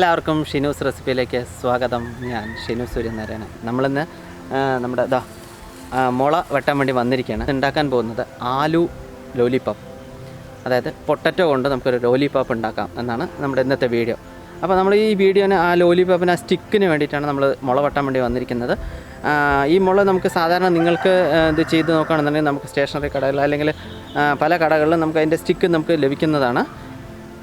എല്ലാവർക്കും ഷിനൂസ് റെസിപ്പിയിലേക്ക് സ്വാഗതം. ഞാൻ ഷിനു സൂര്യനാരായണൻ. നമ്മളിന്ന് നമ്മുടെ മുള വെട്ടാൻ വേണ്ടി വന്നിരിക്കുകയാണ്. ഉണ്ടാക്കാൻ പോകുന്നത് ആലു ലോലിപോപ്പ്, അതായത് പൊട്ടറ്റോ കൊണ്ട് നമുക്കൊരു ലോലിപോപ്പ് ഉണ്ടാക്കാം എന്നാണ് നമ്മുടെ ഇന്നത്തെ വീഡിയോ. അപ്പോൾ നമ്മൾ ഈ വീഡിയോന് ആ ലോലിപോപ്പിന് ആ സ്റ്റിക്കിന് വേണ്ടിയിട്ടാണ് നമ്മൾ മുള വെട്ടാൻ വേണ്ടി വന്നിരിക്കുന്നത്. ഈ മുള നമുക്ക് സാധാരണ നിങ്ങൾക്ക് ഇത് ചെയ്ത് നോക്കുകയാണെന്നുണ്ടെങ്കിൽ നമുക്ക് സ്റ്റേഷനറി കടകളിൽ അല്ലെങ്കിൽ പല കടകളിലും നമുക്ക് അതിൻ്റെ സ്റ്റിക്ക് നമുക്ക് ലഭിക്കുന്നതാണ്.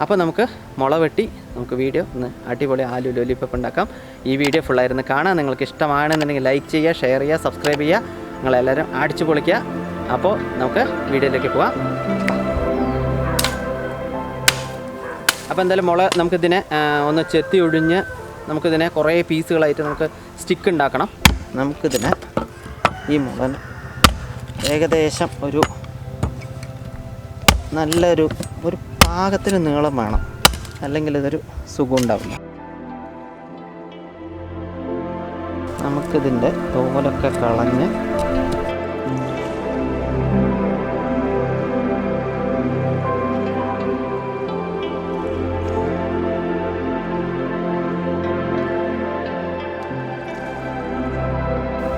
അപ്പോൾ നമുക്ക് മുള വെട്ടി നമുക്ക് വീഡിയോ ഒന്ന് അടിപൊളി ആലു ലോലിപോപ്പ് ഉണ്ടാക്കാം. ഈ വീഡിയോ ഫുള്ളായിരുന്നു കാണാൻ. നിങ്ങൾക്ക് ഇഷ്ടമാണെന്നുണ്ടെങ്കിൽ ലൈക്ക് ചെയ്യുക, ഷെയർ ചെയ്യുക, സബ്സ്ക്രൈബ് ചെയ്യുക. നിങ്ങളെല്ലാവരും അടിച്ചു പൊളിക്കുക. അപ്പോൾ നമുക്ക് വീഡിയോയിലേക്ക് പോവാം. അപ്പോൾ എന്തായാലും മുള നമുക്കിതിനെ ഒന്ന് ചെത്തി ഒഴിഞ്ഞ് നമുക്കിതിനെ കുറേ പീസുകളായിട്ട് നമുക്ക് സ്റ്റിക്ക് ഉണ്ടാക്കണം. നമുക്കിതിനെ ഈ മുള ഏകദേശം ഒരു നല്ലൊരു പാകത്തിന് നീളം വേണം, അല്ലെങ്കിൽ ഇതൊരു സുഖം ഉണ്ടാവില്ല. നമുക്കിതിൻ്റെ തോലൊക്കെ കളഞ്ഞ്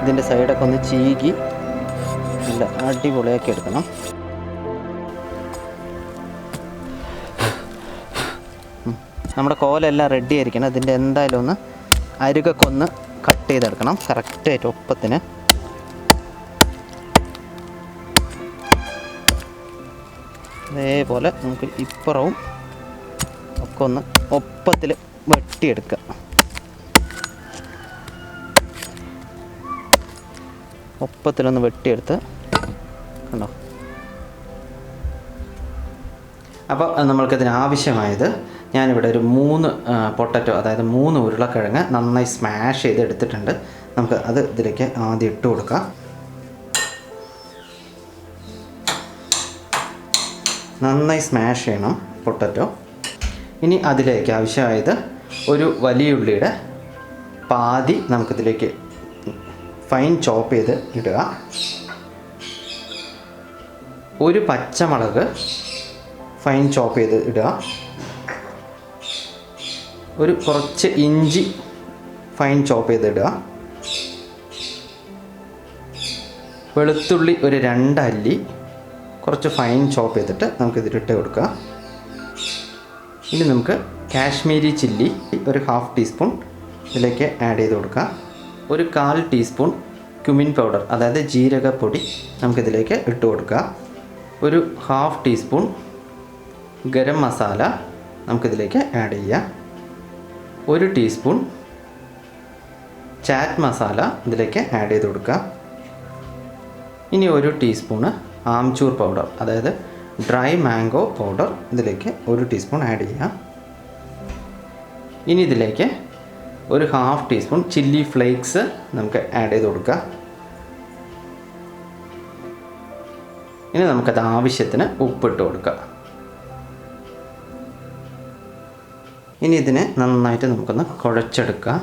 ഇതിൻ്റെ സൈഡൊക്കെ ഒന്ന് ചീകി നല്ല അടിപൊളിയാക്കി എടുക്കണം. നമ്മുടെ കോലെല്ലാം റെഡി ആയിരിക്കണം. അതിൻ്റെ എന്തായാലും ഒന്ന് അരുകൊക്കെ ഒന്ന് കട്ട് ചെയ്തെടുക്കണം കറക്റ്റായിട്ട് ഒപ്പത്തിന്. അതേപോലെ നമുക്ക് ഇപ്പുറവും ഒക്കെ ഒന്ന് ഒപ്പത്തിൽ വെട്ടിയെടുക്കുക. ഒപ്പത്തിലൊന്ന് വെട്ടിയെടുത്ത് കണ്ടോ. അപ്പോൾ നമ്മൾക്കതിന് ആവശ്യമായത് ഞാനിവിടെ ഒരു 3 പൊട്ടറ്റോ, അതായത് 3 ഉരുളക്കിഴങ്ങ് നന്നായി സ്മാഷ് ചെയ്ത് എടുത്തിട്ടുണ്ട്. നമുക്ക് അത് ഇതിലേക്ക് ആദ്യം ഇട്ട് കൊടുക്കാം. നന്നായി സ്മാഷ് ചെയ്യണം പൊട്ടറ്റോ. ഇനി അതിലേക്ക് ആവശ്യമായത് ഒരു വലിയ ഉള്ളിയുടെ പാതി നമുക്കിതിലേക്ക് ഫൈൻ ചോപ്പ് ചെയ്ത് ഇടുക. ഒരു പച്ചമുളക് ഫൈൻ ചോപ്പ് ചെയ്ത് ഇടുക. ഒരു കുറച്ച് ഇഞ്ചി ഫൈൻ ചോപ്പ് ചെയ്തിടുക. വെളുത്തുള്ളി ഒരു 2 അല്ലി കുറച്ച് ഫൈൻ ചോപ്പ് ചെയ്തിട്ട് നമുക്കിതിലിട്ട് കൊടുക്കുക. ഇനി നമുക്ക് കാശ്മീരി ചില്ലി ഒരു 1/2 ടീസ്പൂൺ ഇതിലേക്ക് ആഡ് ചെയ്ത് കൊടുക്കുക. ഒരു 1/4 ടീസ്പൂൺ ക്യുമിൻ പൗഡർ, അതായത് ജീരകപ്പൊടി നമുക്കിതിലേക്ക് ഇട്ട് കൊടുക്കുക. ഒരു 1/2 ടീസ്പൂൺ ഗരം മസാല നമുക്കിതിലേക്ക് ആഡ് ചെയ്യാം. 1 ടീസ്പൂൺ ചാറ്റ് മസാല ഇതിലേക്ക് ആഡ് ചെയ്ത് കൊടുക്കുക. ഇനി 1 ടീസ്പൂണ് ആംചൂർ പൗഡർ, അതായത് ഡ്രൈ മാംഗോ പൗഡർ ഇതിലേക്ക് 1 ടീസ്പൂൺ ആഡ് ചെയ്യാം. ഇനി ഇതിലേക്ക് ഒരു 1/2 ടീസ്പൂൺ ചില്ലി ഫ്ലേക്സ് നമുക്ക് ആഡ് ചെയ്ത് കൊടുക്കുക. ഇനി നമുക്കത് ആവശ്യത്തിന് ഉപ്പിട്ട് കൊടുക്കുക. ഇനി ഇതിനെ നന്നായിട്ട് നമുക്കൊന്ന് കുഴച്ചെടുക്കുക.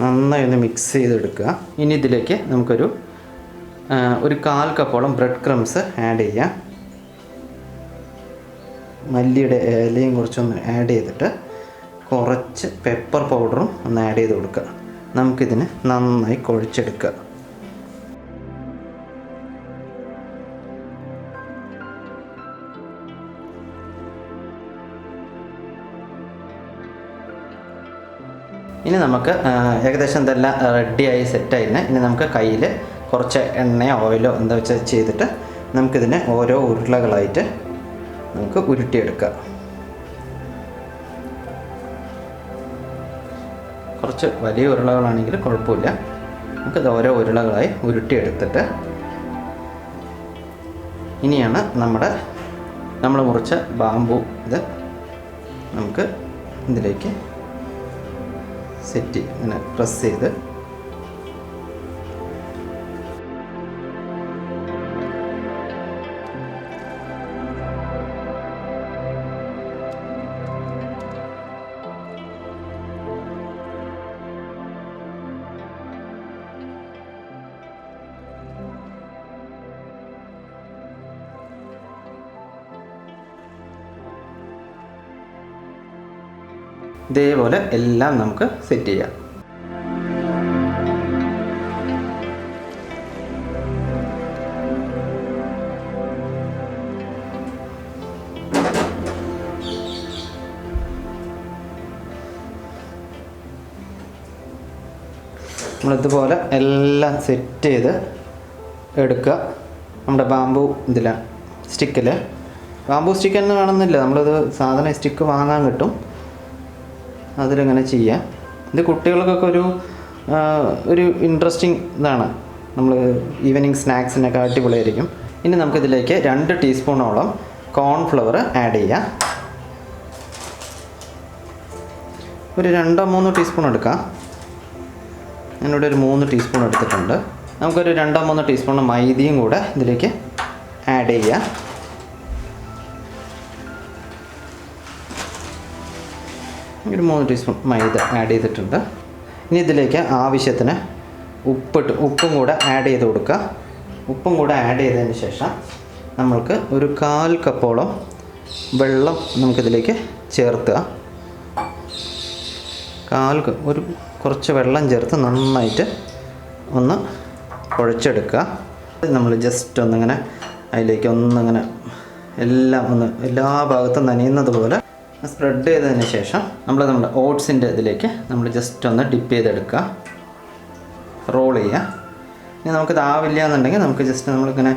നന്നായി ഒന്ന് മിക്സ് ചെയ്തെടുക്കുക. ഇനി ഇതിലേക്ക് നമുക്കൊരു 1/4 കപ്പോളം ബ്രെഡ് ക്രംസ് ആഡ് ചെയ്യാം. മല്ലിയുടെ ഇലയും കുറച്ചൊന്ന് ആഡ് ചെയ്തിട്ട് കുറച്ച് പെപ്പർ പൗഡറും ഒന്ന് ആഡ് ചെയ്ത് കൊടുക്കുക. നമുക്കിതിനെ നന്നായി കുഴച്ചെടുക്കുക. ഇനി നമുക്ക് ഏകദേശം ഇതെല്ലാം റെഡിയായി സെറ്റായിരുന്നു. ഇനി നമുക്ക് കയ്യിൽ കുറച്ച് എണ്ണയോ ഓയിലോ എന്താ വെച്ചാൽ ചെയ്തിട്ട് നമുക്കിതിനെ ഓരോ ഉരുളകളായിട്ട് നമുക്ക് ഉരുട്ടിയെടുക്കാം. കുറച്ച് വലിയ ഉരുളകളാണെങ്കിൽ കുഴപ്പമില്ല. നമുക്കിത് ഓരോ ഉരുളകളായി ഉരുട്ടിയെടുത്തിട്ട് ഇനിയാണ് നമ്മൾ മുറിച്ച ബാമ്പു ഇത് നമുക്ക് ഇതിലേക്ക് സെറ്റ് ഇങ്ങനെ പ്രസ് ചെയ്ത് ഇതേപോലെ എല്ലാം നമുക്ക് സെറ്റ് ചെയ്യാം. നമ്മളിതുപോലെ എല്ലാം സെറ്റ് ചെയ്ത് എടുക്കുക. നമ്മുടെ ബാമ്പു സ്റ്റിക്കിൽ ബാമ്പു സ്റ്റിക്ക് എന്ന് വേണമെന്നില്ല, നമ്മളിത് സാധനം സ്റ്റിക്ക് വാങ്ങാൻ കിട്ടും, അതിലിങ്ങനെ ചെയ്യാം. ഇത് കുട്ടികൾക്കൊക്കെ ഒരു ഇൻട്രസ്റ്റിംഗ് ഇതാണ്. നമ്മൾ ഈവനിങ് സ്നാക്സിനൊക്കെ അടിപൊളിയായിരിക്കും. ഇനി നമുക്കിതിലേക്ക് 2 ടീസ്പൂണോളം കോൺഫ്ലവർ ആഡ് ചെയ്യാം. ഒരു 2-3 ടീസ്പൂൺ എടുക്കാം. ഞാനിവിടെ ഒരു 3 ടീസ്പൂൺ എടുത്തിട്ടുണ്ട്. നമുക്കൊരു 2-3 ടീസ്പൂൺ മൈദയും കൂടെ ഇതിലേക്ക് ആഡ് ചെയ്യാം. ഒരു 3 ടീസ്പൂൺ മൈദ ആഡ് ചെയ്തിട്ടുണ്ട്. ഇനി ഇതിലേക്ക് ആവശ്യത്തിന് ഉപ്പും കൂടെ ആഡ് ചെയ്ത് കൊടുക്കുക. ഉപ്പും കൂടെ ആഡ് ചെയ്തതിന് ശേഷം നമ്മൾക്ക് ഒരു 1/4 കപ്പോളം വെള്ളം നമുക്കിതിലേക്ക് ചേർത്തുക. കുറച്ച് വെള്ളം ചേർത്ത് നന്നായിട്ട് ഒന്ന് കുഴച്ചെടുക്കുക. നമ്മൾ ജസ്റ്റ് ഒന്നിങ്ങനെ അതിലേക്ക് ഒന്നിങ്ങനെ എല്ലാ ഭാഗത്തും നനയുന്നത് പോലെ സ്പ്രെഡ് ചെയ്തതിന് ശേഷം നമ്മുടെ ഓട്സിൻ്റെ ഇതിലേക്ക് നമ്മൾ ജസ്റ്റ് ഒന്ന് ഡിപ്പ് ചെയ്തെടുക്കുക, റോൾ ചെയ്യുക. ഇനി നമുക്കിത് ആവില്ല എന്നുണ്ടെങ്കിൽ നമുക്ക് ജസ്റ്റ് നമ്മളിങ്ങനെ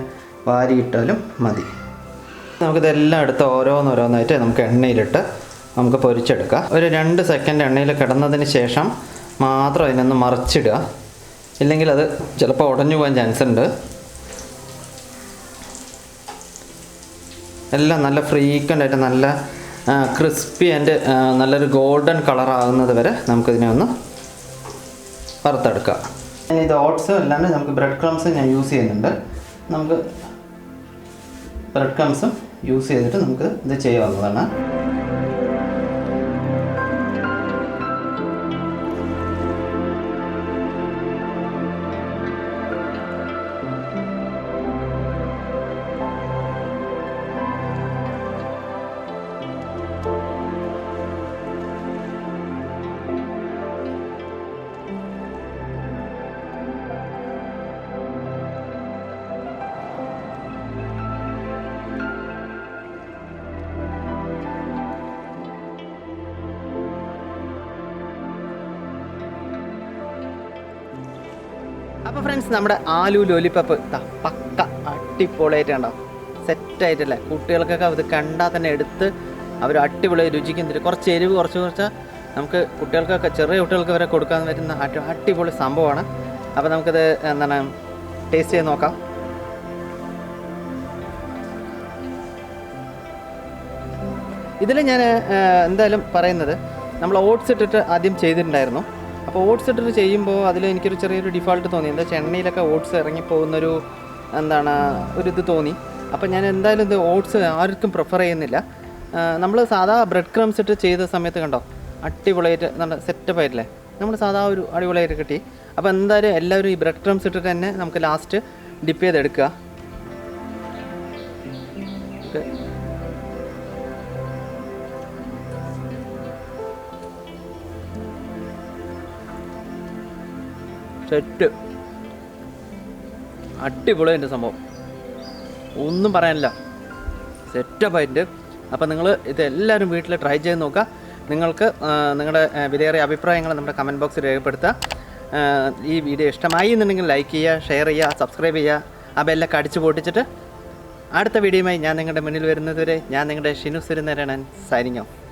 വാരിയിട്ടാലും മതി. നമുക്കിതെല്ലാം എടുത്ത് ഓരോന്നോരോന്നായിട്ട് നമുക്ക് എണ്ണയിലിട്ട് നമുക്ക് പൊരിച്ചെടുക്കുക. ഒരു 2 സെക്കൻഡ് എണ്ണയിൽ കിടന്നതിന് ശേഷം മാത്രം അതിനൊന്ന് മറിച്ചിടുക, ഇല്ലെങ്കിൽ അത് ചിലപ്പോൾ ഉടഞ്ഞു പോകാൻ ചാൻസ് ഉണ്ട്. എല്ലാം നല്ല ഫ്രീക്വൻ്റായിട്ട് നല്ല ക്രിസ്പി ആൻഡ് നല്ലൊരു ഗോൾഡൻ കളറാകുന്നത് വരെ നമുക്കിതിനെ ഒന്ന് വറുത്തെടുക്കാം. ഇത് ഓട്സ് അല്ലാണ്ട് നമുക്ക് ബ്രെഡ് ക്രംസ് ഞാൻ യൂസ് ചെയ്യുന്നുണ്ട്. നമുക്ക് ബ്രെഡ് ക്രംസും യൂസ് ചെയ്തിട്ട് നമുക്ക് ഇത് ചെയ്യാവുന്നതാണ്. അപ്പോൾ ഫ്രണ്ട്സ്, നമ്മുടെ ആലു ലോലിപോപ്പ് പക്ക അടിപൊളിയായിട്ടുണ്ടോ, സെറ്റായിട്ടല്ലേ. കുട്ടികൾക്കൊക്കെ അത് കണ്ടാൽ തന്നെ എടുത്ത് അവർ അടിപൊളി രുചിക്കും തരും. കുറച്ച് എരിവ് കുറച്ച് നമുക്ക് കുട്ടികൾക്കൊക്കെ ചെറിയ കുട്ടികൾക്ക് വരെ കൊടുക്കാൻ പറ്റുന്ന അടിപൊളി സംഭവമാണ്. അപ്പോൾ നമുക്കിത് ടേസ്റ്റ് ചെയ്ത് നോക്കാം. ഇതിൽ ഞാൻ എന്തായാലും പറയുന്നത്, നമ്മൾ ഓട്സ് ഇട്ടിട്ട് ആദ്യം ചെയ്തിട്ടുണ്ടായിരുന്നു. അപ്പോൾ ഓട്സ് ഇട്ടിട്ട് ചെയ്യുമ്പോൾ അതിൽ എനിക്കൊരു ചെറിയൊരു ഡിഫോൾട്ട് തോന്നി. എന്താ വെച്ചാൽ എണ്ണയിലൊക്കെ ഓട്സ് ഇറങ്ങിപ്പോകുന്നൊരു ഒരിത് തോന്നി. അപ്പോൾ ഞാൻ എന്തായാലും ഇത് ഓട്സ് ആർക്കും പ്രിഫർ ചെയ്യുന്നില്ല. നമ്മൾ സാധാ ബ്രെഡ് ക്രംസ് ഇട്ട് ചെയ്ത സമയത്ത് കണ്ടോ അടിപൊളിയായിട്ട് നല്ല സെറ്റപ്പ് ആയിട്ടില്ലേ, നമ്മൾ സാധാ ഒരു അടിപൊളിയായിട്ട് കിട്ടി. അപ്പോൾ എന്തായാലും എല്ലാവരും ഈ ബ്രെഡ് ക്രംസ് ഇട്ടിട്ട് തന്നെ നമുക്ക് ലാസ്റ്റ് ഡിപ്പ് ചെയ്തെടുക്കുക. സെറ്റ് അടിപൊളിയായിട്ട് സംഭവം, ഒന്നും പറയാനില്ല, സെറ്റപ്പായിട്ട്. അപ്പോൾ നിങ്ങൾ ഇതെല്ലാവരും വീട്ടിൽ ട്രൈ ചെയ്ത് നോക്കുക. നിങ്ങൾക്ക് നിങ്ങളുടെ വിലയേറിയ അഭിപ്രായങ്ങൾ നമ്മുടെ കമൻറ്റ് ബോക്സിൽ രേഖപ്പെടുത്തുക. ഈ വീഡിയോ ഇഷ്ടമായി എന്നുണ്ടെങ്കിൽ ലൈക്ക് ചെയ്യുക, ഷെയർ ചെയ്യുക, സബ്സ്ക്രൈബ് ചെയ്യുക. ആ ബെല്ലൊക്കെ അടിച്ച് പൊട്ടിച്ചിട്ട് അടുത്ത വീഡിയോയുമായി ഞാൻ നിങ്ങളുടെ മുന്നിൽ വരുന്നതുവരെ ഞാൻ നിങ്ങളുടെ ഷിനു സുരേന്ദ്രൻ സൈനിങ് ഓഫ്.